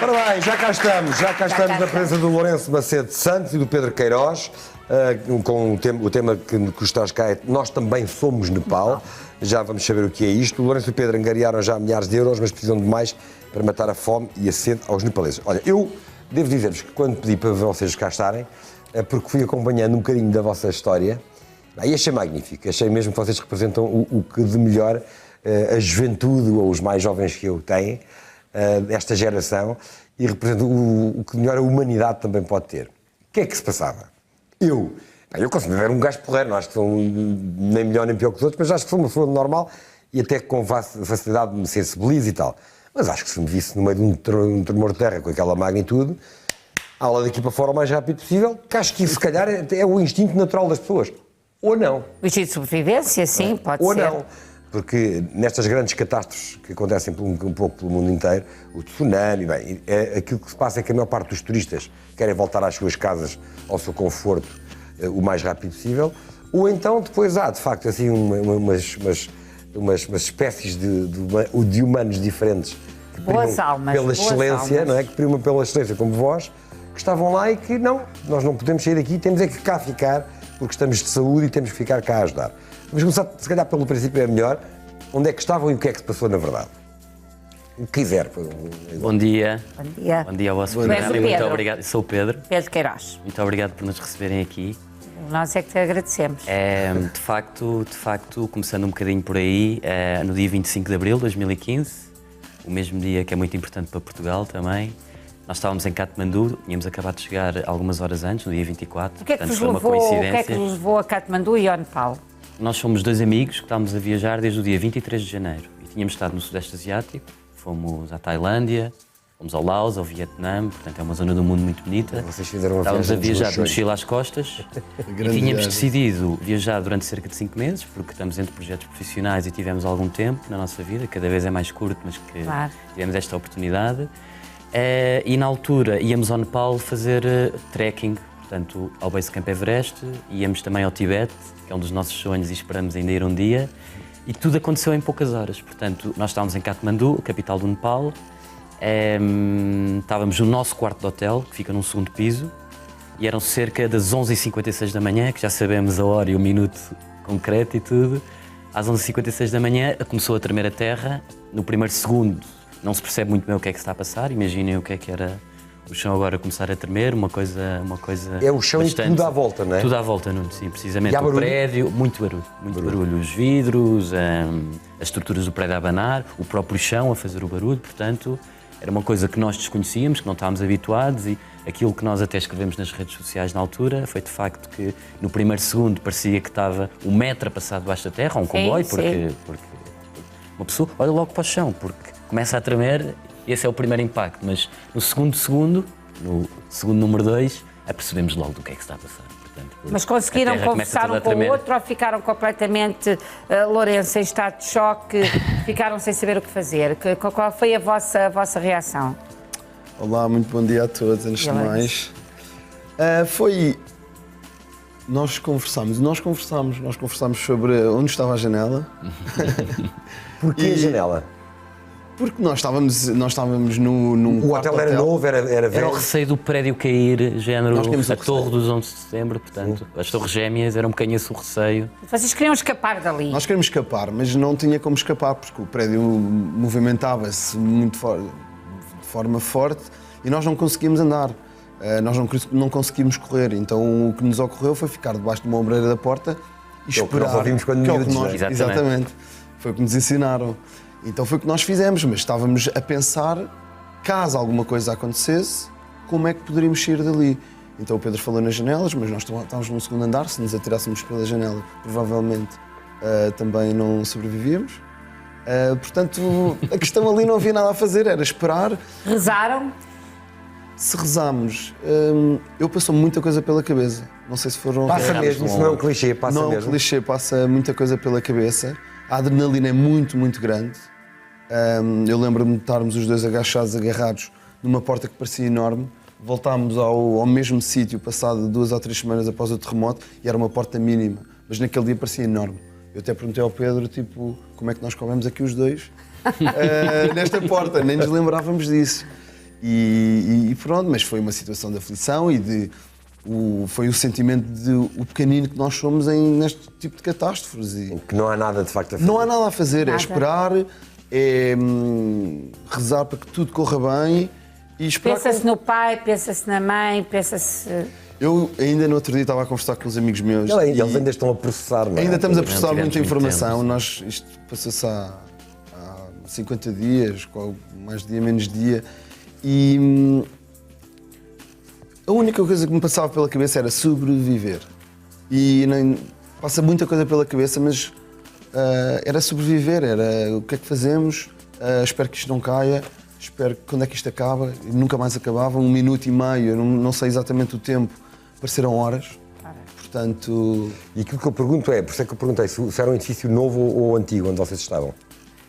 Ora bem, já cá estamos na presença do Lourenço Macedo Santos e do Pedro Queiroz, com o tema que nos traz cá é Nós Também Somos Nepal. Já vamos saber o que é isto. O Lourenço e o Pedro angariaram já milhares de euros, mas precisam de mais para matar a fome e a sede aos nepaleses. Olha, eu devo dizer-vos que quando pedi para vocês cá estarem, porque fui acompanhando um bocadinho da vossa história, e achei magnífico, achei mesmo que vocês representam o que de melhor a juventude ou os mais jovens que eu têm, desta geração, e representam o que melhor a humanidade também pode ter. O que é que se passava? Eu considero um gajo porreiro, não acho que sou nem melhor nem pior que os outros, mas acho que sou uma pessoa normal e até com facilidade me sensibilizo e tal. Mas acho que se me visse no meio de um tremor de terra com aquela magnitude, aula daqui para fora o mais rápido possível, que acho que isso, se calhar, é o instinto natural das pessoas. Ou não. O instinto de sobrevivência, sim, pode ser. Ou não. Porque nestas grandes catástrofes que acontecem um pouco pelo mundo inteiro, o tsunami, bem, aquilo que se passa é que a maior parte dos turistas querem voltar às suas casas, ao seu conforto, o mais rápido possível, ou então depois há, de facto, assim, umas espécies de humanos diferentes que boas almas, pela excelência, almas. Não é? Que primam pela excelência, como vós, que estavam lá e que não, nós não podemos sair daqui, temos é que cá ficar, porque estamos de saúde e temos que ficar cá a ajudar. Vamos começar, se calhar, pelo princípio é melhor. Onde é que estavam e o que é que se passou na verdade? O que quiser. Bom dia. Bom dia. Bom dia ao vosso programa. programa. Muito obrigado. Sou o Pedro. Pedro Queiroz. Muito obrigado por nos receberem aqui. Nós é que te agradecemos. De facto, começando um bocadinho por aí, no dia 25 de abril de 2015, o mesmo dia que é muito importante para Portugal também, nós estávamos em Katmandu, tínhamos acabado de chegar algumas horas antes, no dia 24, O que é que portanto vos foi uma levou, coincidência. o que é que vos levou a Katmandu e ao Nepal? Nós somos dois amigos que estávamos a viajar desde o dia 23 de janeiro e tínhamos estado no Sudeste Asiático, fomos à Tailândia, fomos ao Laos, ao Vietnã, portanto é uma zona do mundo muito bonita. Vocês fizeram Estávamos a viajar de mochila às costas e tínhamos decidido viajar durante cerca de 5 meses, porque estamos entre projetos profissionais e tivemos algum tempo na nossa vida, cada vez é mais curto, mas que Claro. tivemos esta oportunidade. E na altura íamos ao Nepal fazer trekking, portanto ao Base Camp Everest, íamos também ao Tibete, que é um dos nossos sonhos e esperamos ainda ir um dia, e tudo aconteceu em poucas horas. Portanto, nós estávamos em Katmandu, capital do Nepal, estávamos no nosso quarto de hotel, que fica num segundo piso, e eram cerca das 11h56 da manhã, que já sabemos a hora e o minuto concreto e tudo. Às 11h56 da manhã começou a tremer a terra, no primeiro segundo não se percebe muito bem o que é que está a passar, imaginem o que era o chão agora começar a tremer, uma coisa É o chão bastante... e tudo à volta, não é? Tudo à volta, Nuno, sim, precisamente. E há O barulho? prédio, muito barulho. Os vidros, as estruturas do prédio a abanar, o próprio chão a fazer o barulho, portanto, era uma coisa que nós desconhecíamos, que não estávamos habituados e aquilo que nós até escrevemos nas redes sociais na altura foi de facto que no primeiro segundo parecia que estava um metro a passar debaixo da terra, um comboio, porque uma pessoa olha logo para o chão, porque começa a tremer. Esse é o primeiro impacto, mas no segundo número 2, apercebemos logo do que é que se está a passar. Portanto, Mas conseguiram conversar um com o outro ou ficaram completamente, Lourenço, em estado de choque, ficaram sem saber o que fazer? Qual foi a vossa reação? Olá, muito bom dia a todos, antes de mais. Nós conversámos sobre onde estava a janela. Porquê a janela? Porque nós estávamos num O hotel era novo, era Era velho. o receio do prédio cair, género, Nós tínhamos a o receio. torre dos 11 de setembro, portanto, as torres gêmeas, era um bocadinho esse o receio. Vocês queriam escapar dali? Nós queríamos escapar, mas não tinha como escapar, porque o prédio movimentava-se muito de forma forte e nós não conseguimos andar. Nós não conseguimos correr, então o que nos ocorreu foi ficar debaixo de uma ombreira da porta e Que é o que esperar. nós ouvimos quando que é o que miúdos, nós- não é? Exatamente. Exatamente. Foi o que nos ensinaram. Então foi o que nós fizemos, mas estávamos a pensar, caso alguma coisa acontecesse, como é que poderíamos sair dali. Então o Pedro falou nas janelas, mas nós estávamos num segundo andar, se nos atirássemos pela janela, provavelmente também não sobrevivíamos. Portanto, a questão ali não havia nada a fazer, era esperar. Rezaram? Se rezámos, eu passou muita coisa pela cabeça. Não sei se foram... Passa mesmo, isso não é um clichê, passa não, mesmo. Não, clichê, passa muita coisa pela cabeça. A adrenalina é muito, muito grande. Eu lembro-me de estarmos os dois agachados, agarrados numa porta que parecia enorme. Voltámos ao mesmo sítio passado 2 ou 3 semanas após o terremoto e era uma porta mínima, mas naquele dia parecia enorme. Eu até perguntei ao Pedro, tipo, como é que nós coubemos aqui os dois nesta porta, nem nos lembrávamos disso. E pronto, mas foi uma situação de aflição e foi o sentimento de o pequenino que nós somos neste tipo de catástrofes. E Que não há nada de facto a fazer. não há nada a fazer, Nada. é esperar, é rezar para que tudo corra bem e esperar. Pensa-se no pai, pensa-se na mãe, pensa-se... Eu ainda no outro dia estava a conversar com uns amigos meus. Eles ainda estão a processar, não é? Ainda estamos a Não processar tivemos muita muito informação. tempo, Isto passou-se há 50 dias, mais dia, menos dia. E a única coisa que me passava pela cabeça era sobreviver. E passa muita coisa pela cabeça, mas era sobreviver, era o que é que fazemos, espero que isto não caia, espero que quando é que isto acaba, e nunca mais acabava, 1 minuto e meio, eu não sei exatamente o tempo, pareceram horas. Portanto, E aquilo que eu pergunto por isso é que eu perguntei se era um edifício novo ou antigo onde vocês estavam.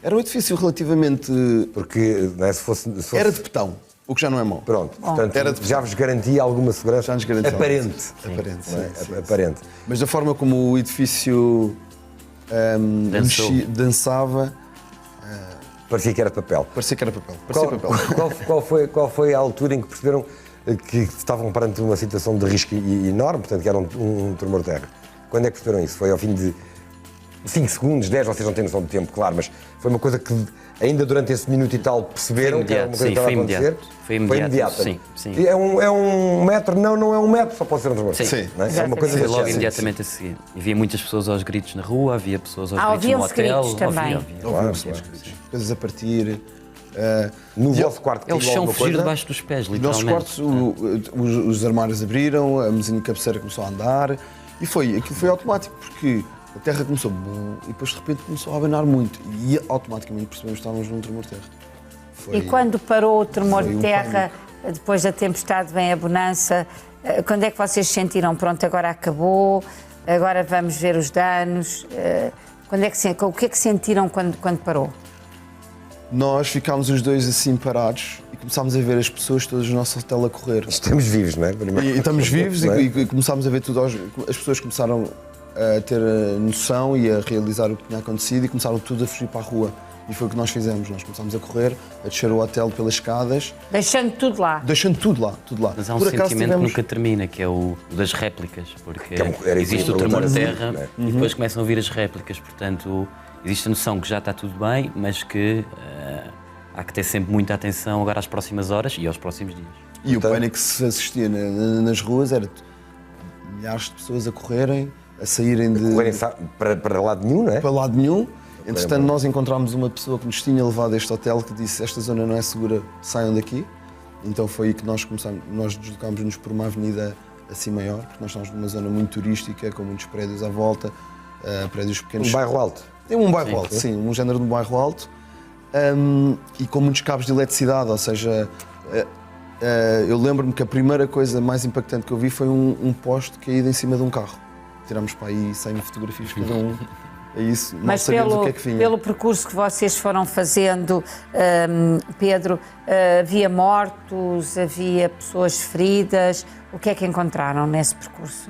era um edifício relativamente... Porque não é, se fosse Era de betão, o que já não é mau. Pronto, portanto, Era de- já vos garantia alguma segurança Já nos garantia aparente. Aparente, não é? sim. Aparente. Mas da forma como o edifício Dançou. dançava, Parecia que era de papel. parecia que era papel. Parecia papel. Qual foi a altura em que perceberam que estavam perante uma situação de risco enorme, portanto, que era um tremor de terra? Quando é que perceberam isso? Foi ao fim de 5 segundos, 10, vocês não têm noção do tempo, claro, mas foi uma coisa que ainda durante esse minuto e tal perceberam que era uma coisa que estava a acontecer? Foi imediato. Sim. E é um metro? Não é um metro, só pode ser um tremor. Sim. Não é? É uma coisa Foi desse logo género. imediatamente a seguir. Havia muitas pessoas aos gritos na rua, havia pessoas aos gritos no ouviam-se hotel. gritos também. Ouviam-se coisas a partir. No vosso quarto É o caiu chão alguma fugir coisa? debaixo dos pés, Nos nossos literalmente. quartos, os armários abriram, a mesinha de cabeceira começou a andar e aquilo foi automático, porque a terra começou e depois de repente começou a abanar muito e automaticamente percebemos que estávamos num tremor de terra. Foi- E quando parou o tremor foi de um terra, depois da tempestade vem a bonança, quando é que vocês sentiram, pronto, agora acabou, agora vamos ver os danos, o que é que sentiram quando parou? Nós ficámos os dois assim parados e começámos a ver as pessoas todas no nosso hotel a correr. Estamos vivos, não é? Primeiro. E estamos vivos Não é? e começámos a ver tudo. As pessoas começaram a ter a noção e a realizar o que tinha acontecido e começaram tudo a fugir para a rua. E foi o que nós fizemos. Nós começámos a correr, a descer o hotel pelas escadas, Deixando tudo lá. deixando tudo lá, tudo lá. Mas há um Por acaso sentimento tivemos- que nunca termina, que é o das réplicas, porque era existe isso o que eu ia tremor de perguntar, terra não é? e depois começam a vir as réplicas, portanto existe a noção que já está tudo bem, mas que há que ter sempre muita atenção agora às próximas horas e aos próximos dias. E o pânico que se assistia nas ruas era milhares de pessoas a correrem, a saírem Correrem para lado nenhum, não é? para lado nenhum. Entretanto, nós encontrámos uma pessoa que nos tinha levado a este hotel que disse: esta zona não é segura, saiam daqui. Então foi aí que nós deslocámos-nos por uma avenida assim maior, porque nós estamos numa zona muito turística, com muitos prédios à volta, prédios pequenos. Um bairro alto. É um bairro alto, sim, um género de um bairro alto, e com muitos cabos de eletricidade, ou seja, eu lembro-me que a primeira coisa mais impactante que eu vi foi um poste caído em cima de um carro. Tirámos para aí 100 fotografias cada um, é isso, não Mas sabíamos o que é que vinha. pelo percurso que vocês foram fazendo, Pedro, havia mortos, havia pessoas feridas, o que é que encontraram nesse percurso?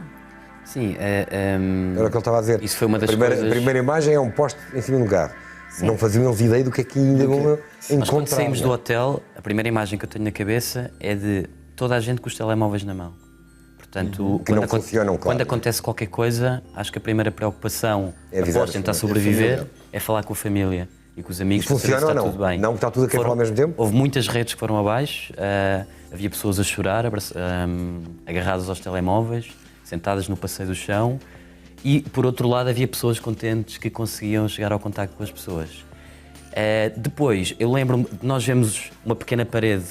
Sim, Era o que ele estava a dizer. Isso foi uma das A coisas- primeira imagem é um poste em cima de um carro. Não faziam eles ideia do que é que ainda vão Nós quando encontrar. saímos do não é? hotel, a primeira imagem que eu tenho na cabeça é de toda a gente com os telemóveis na mão. Portanto, Que não funcionam, claro. quando acontece qualquer coisa, acho que a primeira preocupação, É avisar após a tentar família. sobreviver, é falar com a família e com os amigos E para saber se funciona está ou não? tudo bem. Não, que está tudo a queimar ao mesmo tempo? Houve muitas redes que foram abaixo, havia pessoas a chorar, agarradas aos telemóveis, sentadas no passeio do chão, e por outro lado havia pessoas contentes que conseguiam chegar ao contacto com as pessoas. Depois, eu lembro-me de nós vemos uma pequena parede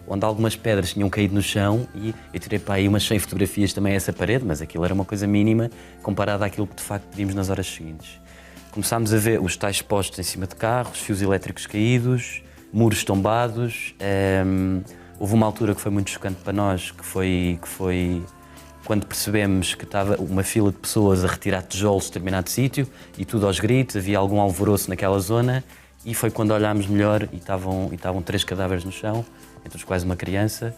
onde algumas pedras tinham caído no chão e eu tirei para aí umas 100 fotografias também a essa parede, mas aquilo era uma coisa mínima comparada àquilo que de facto vimos nas horas seguintes. Começámos a ver os tais postes em cima de carros, fios elétricos caídos, muros tombados. Houve uma altura que foi muito chocante para nós, que foi quando percebemos que estava uma fila de pessoas a retirar tijolos de determinado sítio e tudo aos gritos, havia algum alvoroço naquela zona e foi quando olhámos melhor e estavam 3 cadáveres no chão, entre os quais uma criança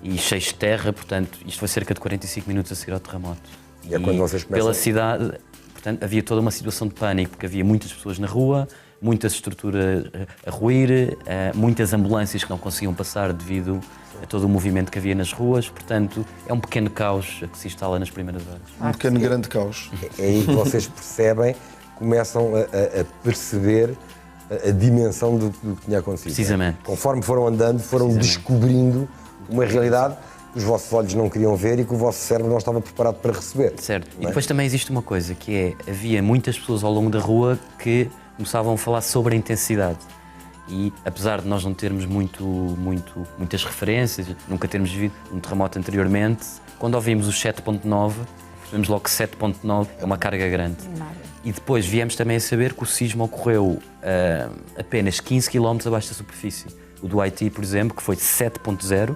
e cheios de terra, portanto, isto foi cerca de 45 minutos a seguir ao terremoto. E é quando vocês começam- Pela cidade, portanto, havia toda uma situação de pânico, porque havia muitas pessoas na rua, muitas estruturas a ruir, muitas ambulâncias que não conseguiam passar devido a todo o movimento que havia nas ruas. Portanto, é um pequeno caos que se instala nas primeiras horas. Um pequeno grande caos. É aí que vocês percebem, começam a perceber a dimensão do que tinha acontecido. Precisamente. Conforme foram andando, foram descobrindo uma realidade que os vossos olhos não queriam ver e que o vosso cérebro não estava preparado para receber. Certo. Não E é? depois também existe uma coisa, que é, havia muitas pessoas ao longo da rua que começavam a falar sobre a intensidade. E apesar de nós não termos muitas referências, nunca termos vivido um terremoto anteriormente, quando ouvimos os 7.9, percebemos logo que 7.9 é uma carga grande. E depois viemos também a saber que o sismo ocorreu apenas 15 km abaixo da superfície. O do Haiti, por exemplo, que foi 7.0,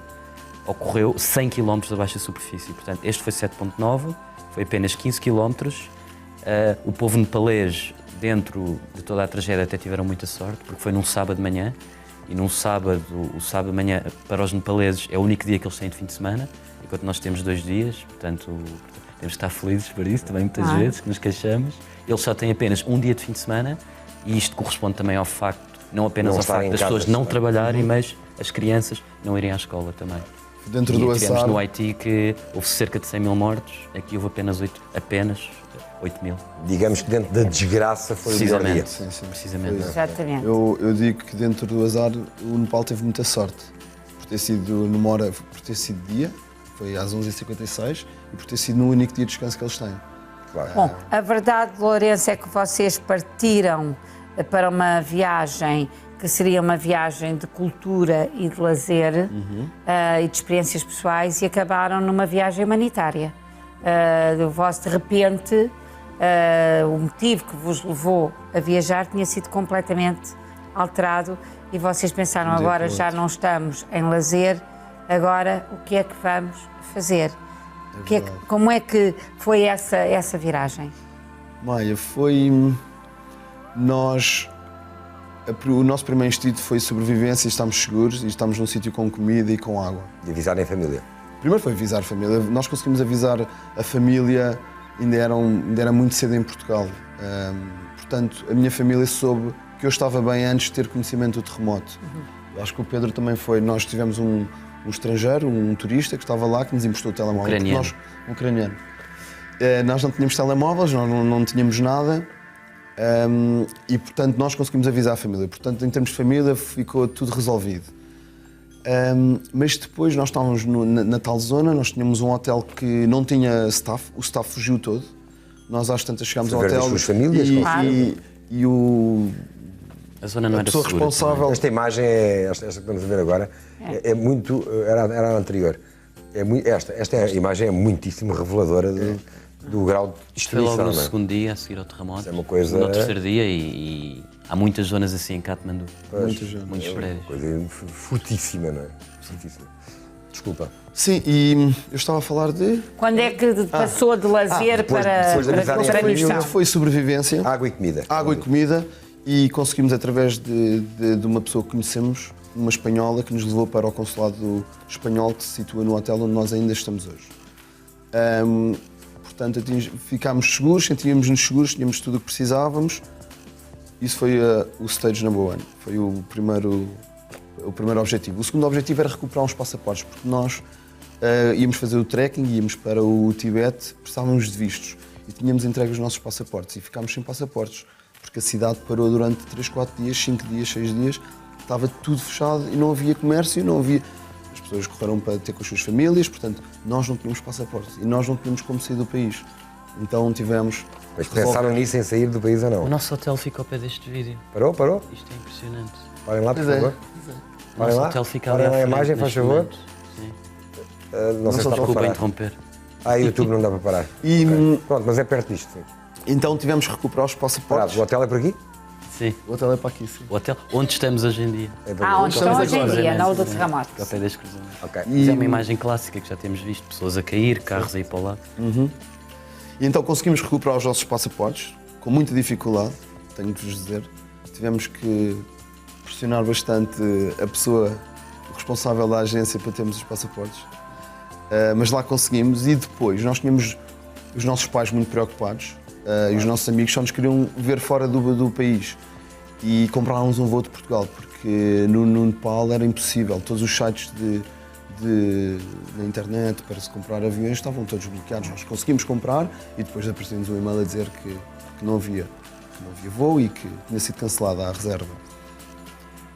ocorreu 100 km abaixo da superfície. Portanto, este foi 7.9, foi apenas 15 km. O povo nepalês, dentro de toda a tragédia, até tiveram muita sorte, porque foi num sábado de manhã, e num sábado, o sábado de manhã, para os nepaleses, é o único dia que eles têm de fim de semana, enquanto nós temos 2 dias, portanto, temos de estar felizes por isso, também muitas vezes, que nos queixamos. Eles só têm apenas um dia de fim de semana, e isto corresponde também ao facto, não apenas Não ao estarem facto em das casa, pessoas não não é? trabalharem, mas as crianças não irem à escola também. Dentro E do tivemos azar, no Haiti que houve cerca de 100 mil mortos, aqui houve apenas 8 mil. Digamos que dentro da desgraça foi o melhor dia. Precisamente. sim. Precisamente. Exatamente. eu digo que dentro do azar o Nepal teve muita sorte. Por ter sido numa hora, por ter sido dia, foi às 11h56, e por ter sido no único dia de descanso que eles têm. Claro. Bom, a verdade, Lourenço, é que vocês partiram para uma viagem que seria uma viagem de cultura e de lazer e de experiências pessoais e acabaram numa viagem humanitária. De repente, o motivo que vos levou a viajar tinha sido completamente alterado e vocês pensaram, agora já não estamos em lazer, agora o que é que vamos fazer? Como é que foi essa viragem? Maia, foi... O nosso primeiro instinto foi sobrevivência, estamos seguros e estamos num sítio com comida e com água. De avisarem a família. Primeiro foi avisar a família. Nós conseguimos avisar a família, ainda era muito cedo em Portugal. Portanto, a minha família soube que eu estava bem antes de ter conhecimento do terremoto. Acho que o Pedro também foi. Nós tivemos um estrangeiro, um turista que estava lá, que nos emprestou o telemóvel. Ucraniano. Nós não tínhamos telemóveis, nós não tínhamos nada. E, portanto, nós conseguimos avisar a família. Portanto, em termos de família, ficou tudo resolvido. Mas depois nós estávamos na tal zona, nós tínhamos um hotel que não tinha staff, o staff fugiu todo. Nós às tantas chegámos ao Foi ver hotel as suas famílias, e A zona não a era pessoa segura. responsável... Esta imagem, esta que estamos a ver agora, é muito. Era a anterior. Esta imagem é muitíssimo reveladora do grau de Foi destruição. logo no não é? segundo dia a seguir ao terremoto. Isso é uma coisa- No terceiro dia e há muitas zonas assim em Katmandu. Muitos prédios. Coisa fortíssima, não é? Fortíssima. Desculpa. Sim, e eu estava a falar de... Quando é que passou de lazer depois de avisarem a para família, missão? Foi sobrevivência, Água e comida. água e comida, e conseguimos, através de uma pessoa que conhecemos, uma espanhola, que nos levou para o consulado espanhol que se situa no hotel onde nós ainda estamos hoje. Portanto, ficámos seguros, sentíamos-nos seguros, tínhamos tudo o que precisávamos. Isso foi o stage number one, foi o primeiro objetivo. O segundo objetivo era recuperar uns passaportes, porque nós íamos fazer o trekking, íamos para o Tibete, precisávamos de vistos e tínhamos entregue os nossos passaportes e ficámos sem passaportes, porque a cidade parou durante 3, 4 dias, 5 dias, 6 dias, estava tudo fechado e não havia comércio, não havia... As pessoas correram para ter com as suas famílias, portanto, nós não tínhamos passaportes e nós não tínhamos como sair do país. Então tivemos... Mas pensaram nisso em sair do país ou O não? nosso hotel fica ao pé deste vídeo. Parou? Isto é impressionante. Parem lá, por Pois é. favor. O Parem nosso lá. hotel fica ali Parem à lá a frente imagem, faz neste favor. momento. Sim. Não sei se está para Desculpa parar. interromper. YouTube não dá para parar. E Pronto, mas é perto disto, sim. então tivemos que recuperar os Parados. passaportes. O hotel é por aqui? Sim. O hotel é para aqui, sim. O hotel onde estamos hoje em dia. É por Onde estão hoje em agora, dia, né? não o do terremoto. Fica ao pé deste cruzamento. Ok. Mas é uma imagem clássica que já temos visto. Pessoas a cair, carros a ir para o lado. E então conseguimos recuperar os nossos passaportes, com muita dificuldade, tenho de vos dizer. Tivemos que pressionar bastante a pessoa responsável da agência para termos os passaportes. Mas lá conseguimos e depois nós tínhamos os nossos pais muito preocupados e os nossos amigos só nos queriam ver fora do país. e comprávamos um voo de Portugal, porque no Nepal era impossível. Todos os sites na internet para se comprar aviões estavam todos bloqueados. Nós conseguimos comprar e depois apareceu-nos um e-mail a dizer que não havia voo e que tinha sido cancelada a reserva.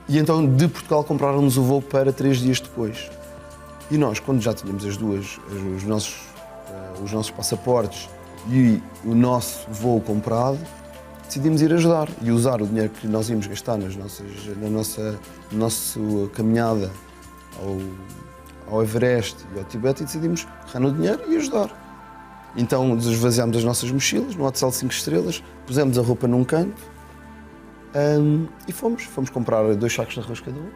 E então de Portugal compraram-nos o voo para 3 dias depois. E nós, quando já tínhamos os nossos passaportes e o nosso voo comprado, decidimos ir ajudar e usar o dinheiro que nós íamos gastar na nossa caminhada ao Everest e ao Tibete, e decidimos pegar no dinheiro e ajudar. Então esvaziámos as nossas mochilas no hotel 5 estrelas, pusemos a roupa num canto e fomos comprar 2 sacos de arroz cada um.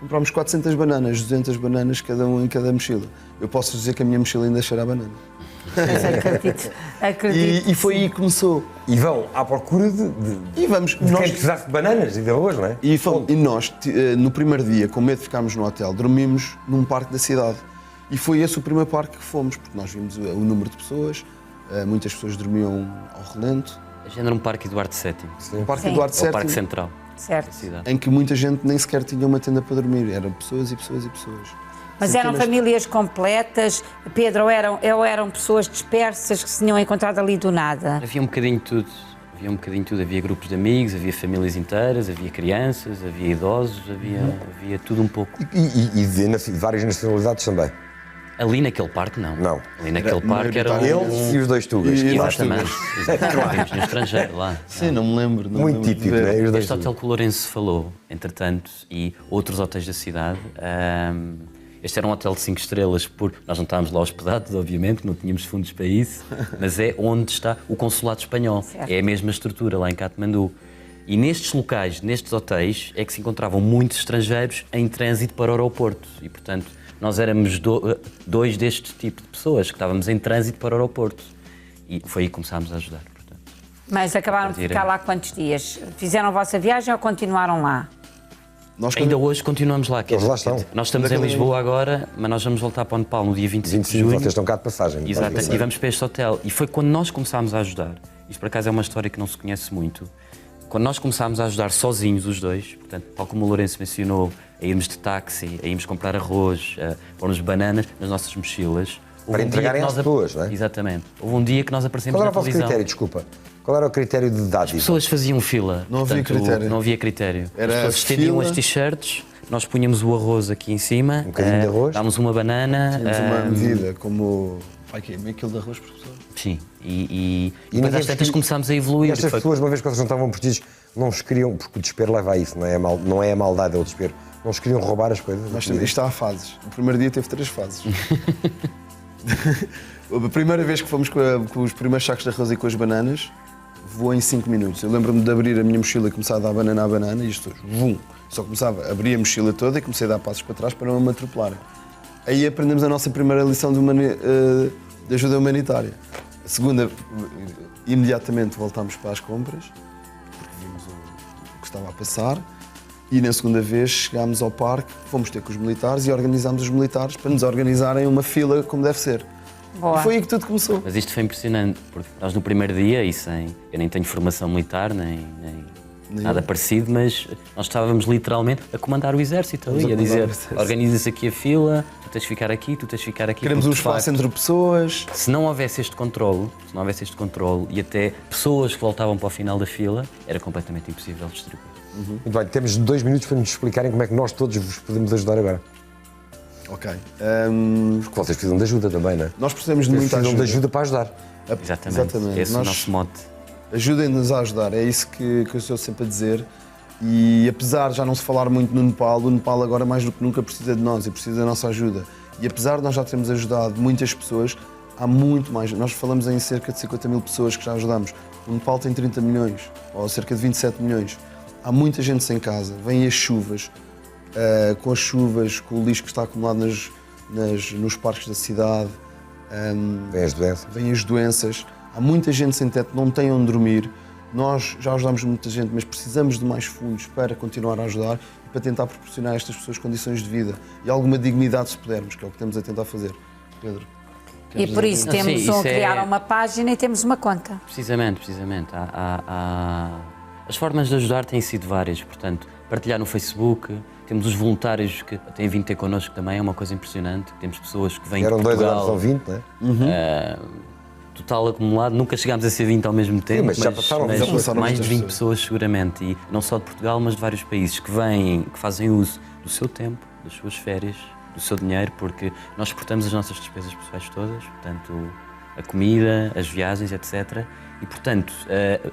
Comprámos 400 bananas, 200 bananas cada um em cada mochila. Eu posso dizer que a minha mochila ainda cheira a banana. Mas acredito. E foi aí que começou. E vão à procura de E vamos, quem precisasse de bananas e de arroz, não é? E nós, no primeiro dia, com medo de ficarmos no hotel, dormimos num parque da cidade. E foi esse o primeiro parque que fomos, porque nós vimos o número de pessoas, muitas pessoas dormiam ao relento. A gente era um parque Eduardo VII. Um parque Sim. Eduardo É o VII, parque central Certo. da cidade. em que muita gente nem sequer tinha uma tenda para dormir. Eram pessoas e pessoas e pessoas. Mas eram Centenas de- famílias completas, Pedro, ou eram pessoas dispersas que se tinham encontrado ali do nada? Havia um bocadinho de tudo. Havia grupos de amigos, havia famílias inteiras, havia crianças, havia idosos, havia tudo um pouco. E de várias nacionalidades também. Ali naquele parque, não. Não. Ali naquele parque era Eles e os 2 tugas. E- Exatamente. Vimos no estrangeiro lá. Sim, não me lembro. não me Muito lembro de típico, ver. não é? Os dois Este hotel que o Lourenço falou, entretanto, e outros hotéis da cidade, este era um hotel de 5 estrelas, porque nós não estávamos lá hospedados, obviamente, não tínhamos fundos para isso, mas é onde está o consulado espanhol. Certo. É a mesma estrutura lá em Katmandu. E nestes locais, nestes hotéis, é que se encontravam muitos estrangeiros em trânsito para o aeroporto. E, portanto, nós éramos dois deste tipo de pessoas que estávamos em trânsito para o aeroporto. E foi aí que começámos a ajudar. Portanto. Mas acabaram de ficar lá quantos dias? Fizeram a vossa viagem ou continuaram lá? Nós, Ainda hoje continuamos lá. Eles lá estão. Nós estamos em Lisboa agora, mas nós vamos voltar para o Nepal no dia 25 de 25, junho. vocês estão cá de passagem. Exato, e vamos para este hotel. E foi quando nós começámos a ajudar. Isto, por acaso, é uma história que não se conhece muito. Quando nós começámos a ajudar sozinhos os dois, portanto, tal como o Lourenço mencionou, a irmos de táxi, a irmos comprar arroz, a pôr-nos bananas nas nossas mochilas. Para entregarem às pessoas, não é? Exatamente. Houve um dia que nós aparecemos Qual era na o vosso televisão. critério, desculpa? Qual era o critério de dádiva? As pessoas faziam fila. Não havia portanto, critério. Não havia critério. Era As pessoas estendiam fila. as t-shirts, nós punhamos o arroz aqui em cima. Um bocadinho de arroz. Dámos uma banana. tínhamos uma medida como... Vai que meio quilo de arroz por pessoa. Sim. E ninguém depois às tantas vos- começámos a evoluir. Estas Foi- pessoas, uma vez que vocês não estavam protegidos, não os queriam, porque o desespero leva a isso, não é a maldade, é o desespero. Não os queriam roubar as coisas. Isto está a fases. O primeiro dia teve 3 fases. A primeira vez que fomos com os primeiros sacos de arroz e com as bananas, voou em 5 minutos. Eu lembro-me de abrir a minha mochila e começar a dar banana a banana e isto, vum. Só começava a abrir a mochila toda e comecei a dar passos para trás para não me atropelarem. Aí aprendemos a nossa primeira lição de ajuda humanitária. A segunda, imediatamente voltámos para as compras, porque vimos o que estava a passar. E na segunda vez chegámos ao parque, fomos ter com os militares e organizámos os militares para nos organizarem uma fila como deve ser. Boa. E foi aí que tudo começou. Mas isto foi impressionante, porque nós no primeiro dia, eu nem tenho formação militar, nem nada parecido, mas nós estávamos literalmente a comandar o exército ali, a comandar dizer, o exército. organiza-se aqui a fila, tu tens de ficar aqui, tu tens de ficar aqui. Queremos um porque, de espaço facto, entre pessoas. Se não houvesse este controle, e até pessoas que voltavam para o final da fila, era completamente impossível distribuir. Muito bem, temos 2 minutos para nos explicarem como é que nós todos vos podemos ajudar agora. Ok. Porque vocês precisam de ajuda também, não é? Nós precisamos de Vocês muita precisam ajuda. de ajuda para ajudar. Exatamente. Esse é o nosso mote. Ajudem-nos a ajudar, é isso que eu estou sempre a dizer. E apesar de já não se falar muito no Nepal, o Nepal agora mais do que nunca precisa de nós e precisa da nossa ajuda. E apesar de nós já termos ajudado muitas pessoas, há muito mais. Nós falamos em cerca de 50 mil pessoas que já ajudamos. O Nepal tem 30 milhões, ou cerca de 27 milhões. Há muita gente sem casa, vêm as chuvas, com as chuvas, com o lixo que está acumulado nos parques da cidade. Vem as doenças. Vêm as doenças, há muita gente sem teto, não tem onde dormir. Nós já ajudamos muita gente, mas precisamos de mais fundos para continuar a ajudar e para tentar proporcionar a estas pessoas condições de vida e alguma dignidade, se pudermos, que é o que estamos a tentar fazer. Pedro? E por isso Sim, temos isso criar é- uma página e temos uma conta. Precisamente. As formas de ajudar têm sido várias, portanto, partilhar no Facebook, temos os voluntários que têm vindo ter connosco também, é uma coisa impressionante. Temos pessoas que vêm de Eram 2, Portugal. agora são 20, não é? Total acumulado, nunca chegámos a ser 20 ao mesmo tempo, mas já passaram mas muitas mais de pessoas. 20 pessoas seguramente, e não só de Portugal, mas de vários países que vêm, que fazem uso do seu tempo, das suas férias, do seu dinheiro, porque nós suportamos as nossas despesas pessoais todas, portanto, a comida, as viagens, etc. E, portanto,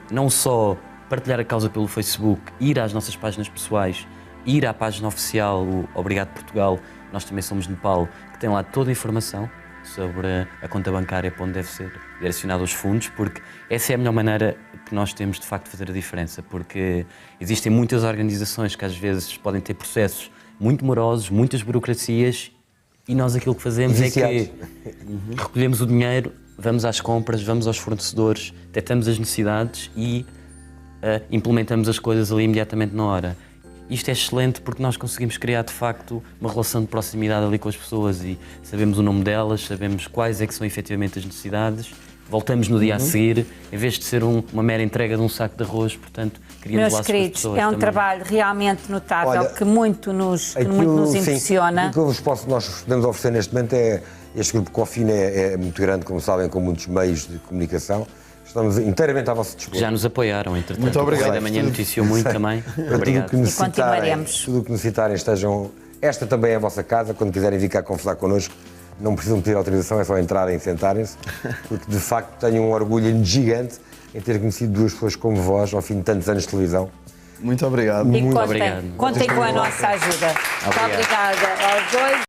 não só partilhar a causa pelo Facebook, ir às nossas páginas pessoais, ir à página oficial, o Obrigado Portugal, nós também somos Nepal, que tem lá toda a informação sobre a conta bancária para onde deve ser direcionado os fundos, porque essa é a melhor maneira que nós temos de facto de fazer a diferença, porque existem muitas organizações que às vezes podem ter processos muito morosos, muitas burocracias, e nós aquilo que fazemos é que recolhemos o dinheiro, vamos às compras, vamos aos fornecedores, detectamos as necessidades e implementamos as coisas ali imediatamente na hora. Isto é excelente porque nós conseguimos criar, de facto, uma relação de proximidade ali com as pessoas e sabemos o nome delas, sabemos quais é que são efetivamente as necessidades, voltamos no dia a seguir, em vez de ser uma mera entrega de um saco de arroz, portanto, criamos Meus laços com as queridos, pessoas é um também. trabalho realmente notável, Olha, que muito nos impressiona. Sim, o que nós podemos oferecer neste momento é, este grupo Cofina é muito grande, como sabem, com muitos meios de comunicação. Estamos inteiramente à vossa dispor. Já nos apoiaram, entretanto. Muito obrigado. O Correio da Manhã noticiou muito também. Para Obrigado. tudo que necessitarem, continuaremos. tudo o que necessitarem, estejam. Esta também é a vossa casa, quando quiserem vir cá conversar connosco, não precisam pedir autorização, é só entrarem e sentarem-se, porque de facto tenho um orgulho gigante em ter conhecido duas pessoas como vós ao fim de tantos anos de televisão. Muito obrigado. E Muito contem, obrigado. contem com a nossa ajuda. Muito obrigada aos dois.